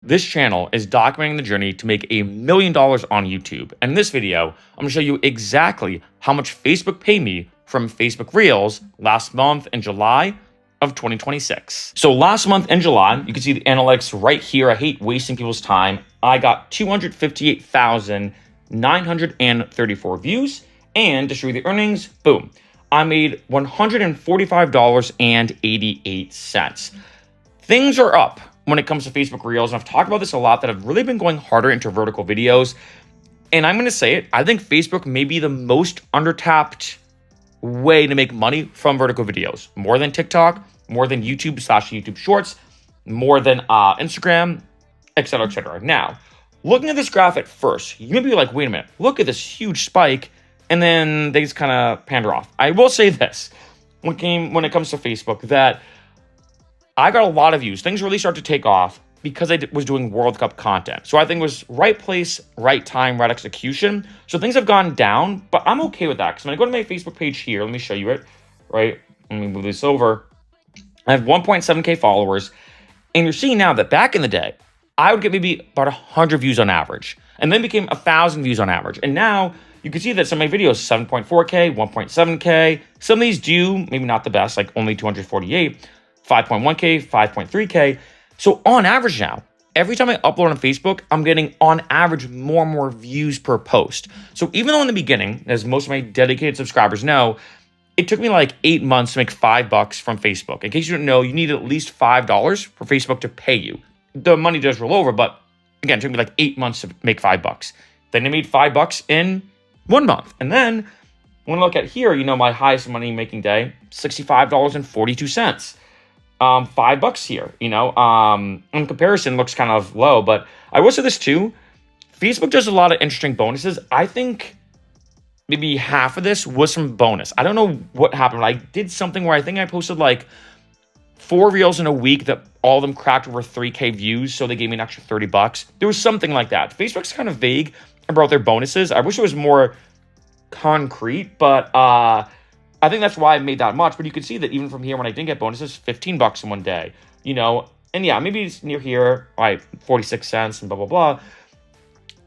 This channel is documenting the journey to make $1 million on YouTube. And in this video, I'm gonna show you exactly how much Facebook paid me from Facebook Reels last month in July of 2026. So last month in July, you can see the analytics right here. I hate wasting people's time. I got 258,934 views, and to show you the earnings, boom, I made $145.88. Things are up when it comes to Facebook Reels, and I've talked about this a lot, that I've really been going harder into vertical videos. And I'm going to say it, I think Facebook may be the most undertapped way to make money from vertical videos. More than TikTok, more than YouTube/YouTube Shorts, more than Instagram, etc., etc. Now, looking at this graph at first, you may be like, wait a minute, look at this huge spike, and then they just kind of pander off. I will say this, when it comes to Facebook, that I got a lot of views. Things really started to take off because I was doing World Cup content. So I think it was right place, right time, right execution. So things have gone down, but I'm okay with that. Because when I go to my Facebook page here, let me show you it, right? Let me move this over. I have 1.7K followers. And you're seeing now that back in the day, I would get maybe about 100 views on average. And then became 1,000 views on average. And now you can see that some of my videos, 7.4K, 1.7K. Some of these do, maybe not the best, like only 248. 5.1K, 5.3K. So on average now, every time I upload on Facebook, I'm getting on average more and more views per post. So even though in the beginning, as most of my dedicated subscribers know, it took me like 8 months to make $5 from Facebook. In case you don't know, you need at least $5 for Facebook to pay you. The money does roll over, but again, it took me like 8 months to make $5. Then I made $5 in 1 month. And then when I look at here, you know, my highest money making day, $65.42. $5 here, you know, in comparison looks kind of low, but I will say this too. Facebook does a lot of interesting bonuses. I think maybe half of this was some bonus. I don't know what happened. I did something where I think I posted like 4 reels in a week that all of them cracked over 3K views. So they gave me an extra $30. There was something like that. Facebook's kind of vague about their bonuses. I wish it was more concrete, but, I think that's why I made that much, but you can see that even from here, when I didn't get bonuses, $15 in one day, you know, and yeah, maybe it's near here, right, 46 cents and blah, blah, blah.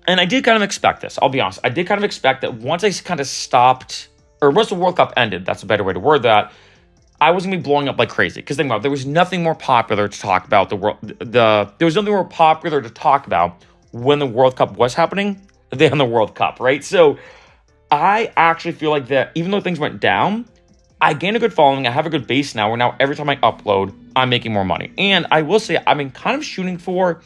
And I did kind of expect this. I'll be honest. I did kind of expect that once I kind of stopped, or once the World Cup ended, that's a better way to word that, I was going to be blowing up like crazy. Because think about it, there was nothing more popular to talk about there was nothing more popular to talk about when the World Cup was happening than the World Cup, right? So I actually feel like that even though things went down, I gained a good following. I have a good base now where now every time I upload, I'm making more money. And I will say I've been kind of shooting for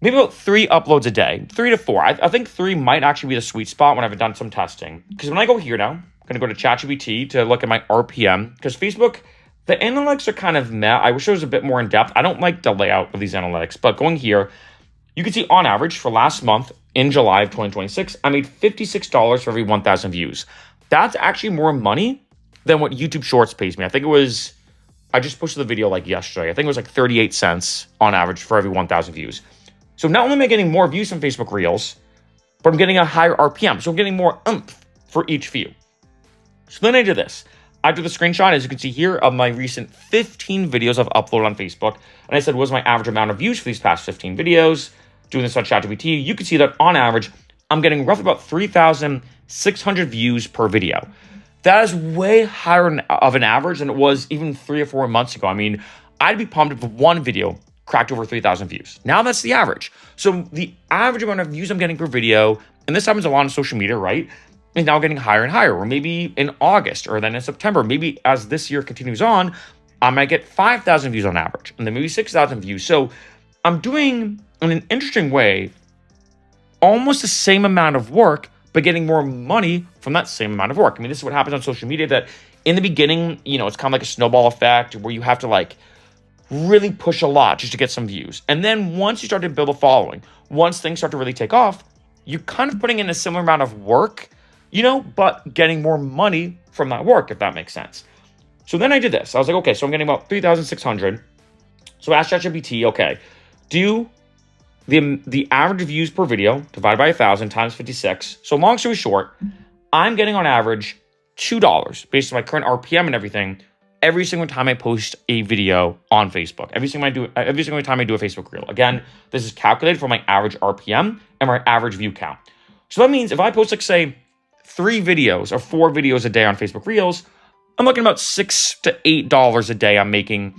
maybe about 3 uploads a day, 3 to 4. I think 3 might actually be the sweet spot when I've done some testing. Because when I go here now, I'm going to go to ChatGPT to look at my RPM. Because Facebook, the analytics are kind of meh. I wish it was a bit more in depth. I don't like the layout of these analytics. But going here, you can see on average for last month, in July of 2026, I made $56 for every 1,000 views. That's actually more money than what YouTube Shorts pays me. I think it was, I just posted the video like yesterday. I think it was like 38 cents on average for every 1,000 views. So not only am I getting more views from Facebook Reels, but I'm getting a higher RPM. So I'm getting more oomph for each view. So then I did this. I took the screenshot, as you can see here, of my recent 15 videos I've uploaded on Facebook. And I said, what was my average amount of views for these past 15 videos? Doing this on ChatGPT, you can see that on average, I'm getting roughly about 3,600 views per video. That is way higher of an average than it was even 3 or 4 months ago. I mean, I'd be pumped if one video cracked over 3,000 views. Now that's the average. So the average amount of views I'm getting per video, and this happens a lot on social media, right, is now getting higher and higher. Or maybe in August, or then in September, maybe as this year continues on, I might get 5,000 views on average, and then maybe 6,000 views. So I'm doing, in an interesting way, almost the same amount of work, but getting more money from that same amount of work. I mean, this is what happens on social media, that in the beginning, you know, it's kind of like a snowball effect where you have to like really push a lot just to get some views. And then once you start to build a following, once things start to really take off, you're kind of putting in a similar amount of work, you know, but getting more money from that work, if that makes sense. So then I did this. I was like, okay, so I'm getting about 3,600. So I asked ChatGPT, okay, do the average views per video divided by 1,000 times 56. So long story short, I'm getting on average $2 based on my current RPM and everything every single time I post a video on Facebook. Every single time I do a Facebook reel. Again, this is calculated for my average RPM and my average view count. So that means if I post, like, say, 3 videos or 4 videos a day on Facebook Reels, I'm looking about $6 to $8 a day I'm making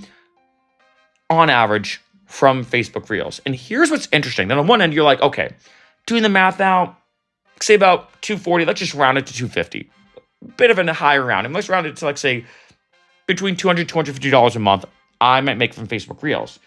on average from Facebook Reels. And here's what's interesting. Then on one end, you're like, okay, doing the math out, say about 240, let's just round it to 250. Bit of a higher round. And let's round it to, like, say, between $200 to $250 a month I might make from Facebook Reels.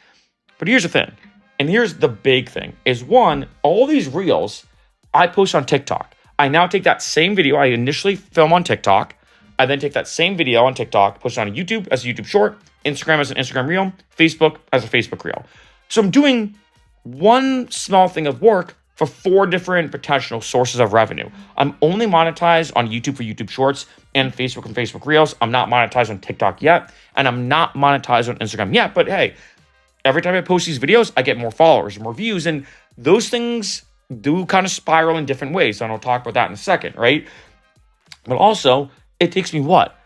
But here's the thing, and here's the big thing, is one, all these Reels I post on TikTok. I now take that same video I initially film on TikTok. I then take that same video on TikTok, post it on YouTube as a YouTube short, Instagram as an Instagram Reel, Facebook as a Facebook Reel. So I'm doing one small thing of work for 4 different potential sources of revenue. I'm only monetized on YouTube for YouTube Shorts and Facebook Reels. I'm not monetized on TikTok yet, and I'm not monetized on Instagram yet. But hey, every time I post these videos, I get more followers, more views, and those things do kind of spiral in different ways. And I'll talk about that in a second, right? But also, it takes me what?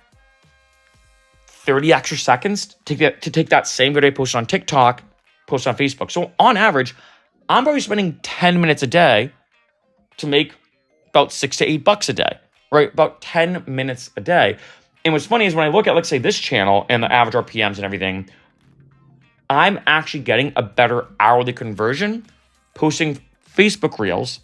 30 extra seconds to take that same video I posted on TikTok, post on Facebook. So on average, I'm probably spending 10 minutes a day to make about $6 to $8 a day, right? About 10 minutes a day. And what's funny is when I look at, let's say, this channel and the average RPMs and everything, I'm actually getting a better hourly conversion posting Facebook Reels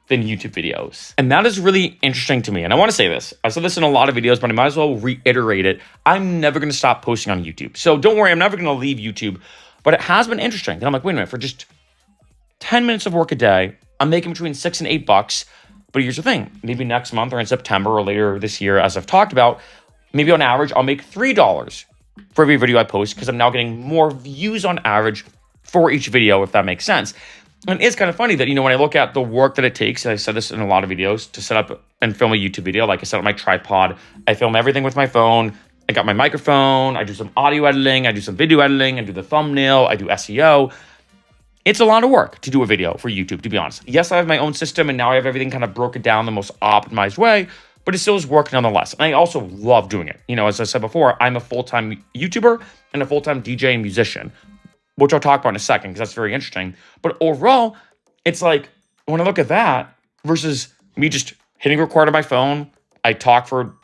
than YouTube videos. And that is really interesting to me. And I want to say this. I said this in a lot of videos, but I might as well reiterate it. I'm never going to stop posting on YouTube. So don't worry, I'm never going to leave YouTube. But it has been interesting. And I'm like, wait a minute, for just 10 minutes of work a day, I'm making between $6 and $8. But here's the thing, maybe next month or in September or later this year, as I've talked about, maybe on average, I'll make $3 for every video I post because I'm now getting more views on average for each video, if that makes sense. And it's kind of funny that, when I look at the work that it takes, and I said this in a lot of videos, to set up and film a YouTube video, like I set up my tripod, I film everything with my phone, I got my microphone, I do some audio editing, I do some video editing, I do the thumbnail, I do SEO. It's a lot of work to do a video for YouTube, to be honest. Yes, I have my own system, and now I have everything kind of broken down the most optimized way, but it still is work nonetheless. And I also love doing it. As I said before, I'm a full-time YouTuber and a full-time DJ and musician, which I'll talk about in a second because that's very interesting. But overall, it's like, when I look at that versus me just hitting record on my phone, I talk for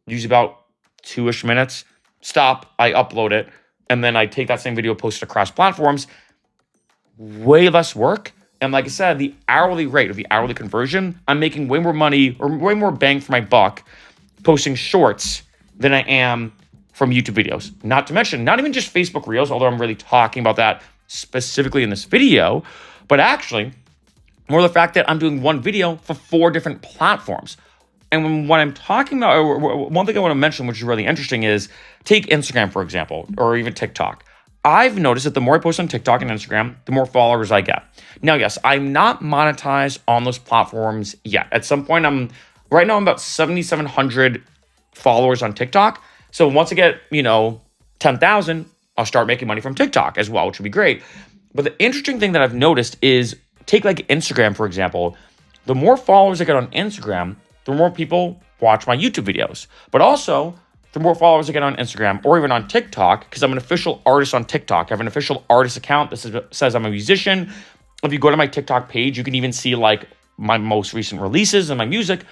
usually about 2-ish minutes, stop, I upload it, and then I take that same video, post it across platforms. Way less work. And like I said, the hourly rate or the hourly conversion, I'm making way more money or way more bang for my buck posting shorts than I am from YouTube videos. Not to mention, not even just Facebook Reels, although I'm really talking about that specifically in this video, but actually more the fact that I'm doing one video for 4 different platforms. And when I'm talking about, or one thing I want to mention, which is really interesting, is take Instagram, for example, or even TikTok. I've noticed that the more I post on TikTok and Instagram, the more followers I get. Now, yes, I'm not monetized on those platforms yet. At some point, right now I'm about 7,700 followers on TikTok. So once I get, 10,000, I'll start making money from TikTok as well, which would be great. But the interesting thing that I've noticed is, take like Instagram, for example. The more followers I get on Instagram, the more people watch my YouTube videos. But also, the more followers I get on Instagram or even on TikTok, because I'm an official artist on TikTok. I have an official artist account that says I'm a musician. If you go to my TikTok page, you can even see like my most recent releases and my music.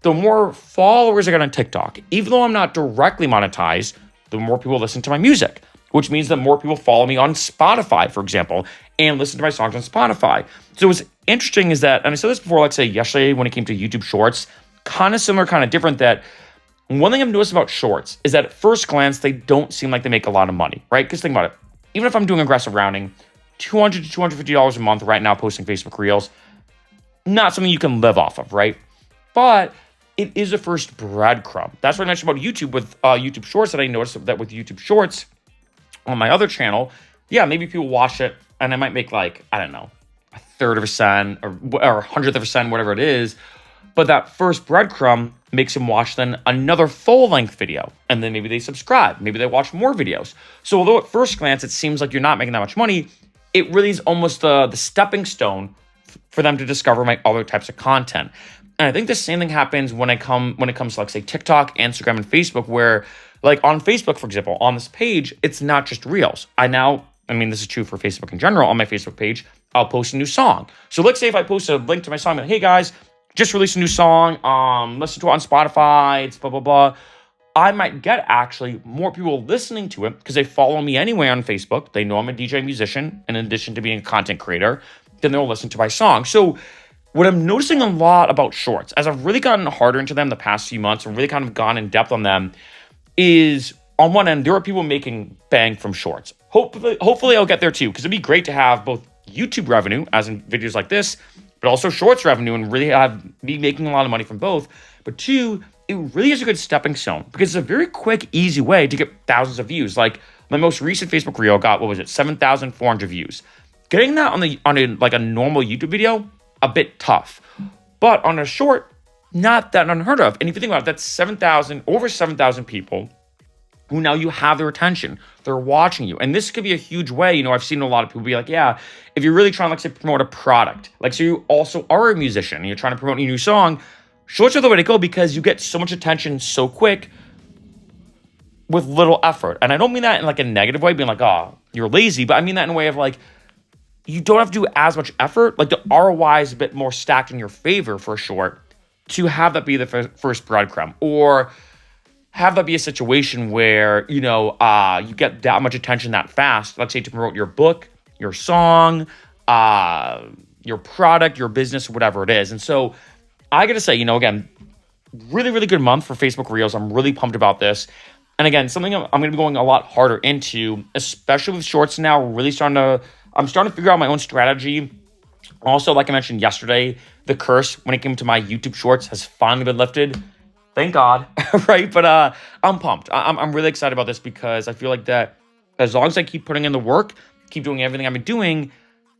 The more followers I get on TikTok, even though I'm not directly monetized, the more people listen to my music, which means that more people follow me on Spotify, for example, and listen to my songs on Spotify. So what's interesting is that, and I said this before, let's say yesterday when it came to YouTube Shorts, kind of similar, kind of different, that one thing I've noticed about shorts is that at first glance, they don't seem like they make a lot of money, right? Because think about it. Even if I'm doing aggressive rounding, $200 to $250 a month right now posting Facebook Reels, not something you can live off of, right? But it is a first breadcrumb. That's what I mentioned about YouTube with YouTube Shorts, that I noticed that with YouTube Shorts on my other channel, yeah, maybe people watch it and I might make like, I don't know, 1/3 of a cent or 100th of a cent, whatever it is. But that first breadcrumb makes them watch then another full-length video. And then maybe they subscribe. Maybe they watch more videos. So although at first glance, it seems like you're not making that much money, it really is almost the stepping stone for them to discover my other types of content. And I think the same thing happens when it comes to, like, say, TikTok, Instagram, and Facebook, where, like, on Facebook, for example, on this page, it's not just reels. I mean, this is true for Facebook in general. On my Facebook page, I'll post a new song. So let's say if I post a link to my song, like, hey guys, just released a new song, listen to it on Spotify, it's blah, blah, blah. I might get actually more people listening to it because they follow me anyway on Facebook. They know I'm a DJ musician, in addition to being a content creator. Then they'll listen to my song. So what I'm noticing a lot about shorts, as I've really gotten harder into them the past few months and really kind of gone in depth on them, is on one end, there are people making bang from shorts. Hopefully I'll get there too, because it'd be great to have both YouTube revenue, as in videos like this, but also shorts revenue and really be making a lot of money from both. But two, it really is a good stepping stone because it's a very quick, easy way to get thousands of views. Like my most recent Facebook reel got, 7,400 views. Getting that on a normal YouTube video, a bit tough. But on a short, not that unheard of. And if you think about it, that's over 7,000 people who now you have their attention. They're watching you. And this could be a huge way. I've seen a lot of people be like, yeah, if you're really trying to, like, say, promote a product, like, so you also are a musician and you're trying to promote a new song, shorts are the way to go because you get so much attention so quick with little effort. And I don't mean that in, like, a negative way, being like, oh, you're lazy, but I mean that in a way of, like, you don't have to do as much effort. Like, the ROI is a bit more stacked in your favor for a short to have that be the first breadcrumb, or have that be a situation where, you get that much attention that fast, let's say to promote your book, your song, your product, your business, whatever it is. And so I got to say, again, really, really good month for Facebook Reels. I'm really pumped about this. And again, something I'm going to be going a lot harder into, especially with shorts now, I'm starting to figure out my own strategy. Also, like I mentioned yesterday, the curse when it came to my YouTube shorts has finally been lifted. Thank God, right? But I'm pumped. I'm really excited about this because I feel like that as long as I keep putting in the work, keep doing everything I've been doing,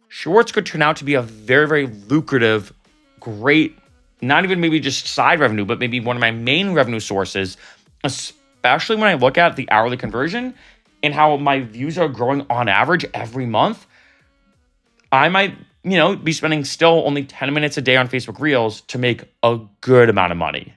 shorts could turn out to be a very, very lucrative, great, not even maybe just side revenue, but maybe one of my main revenue sources, especially when I look at the hourly conversion and how my views are growing on average every month. I might, be spending still only 10 minutes a day on Facebook Reels to make a good amount of money.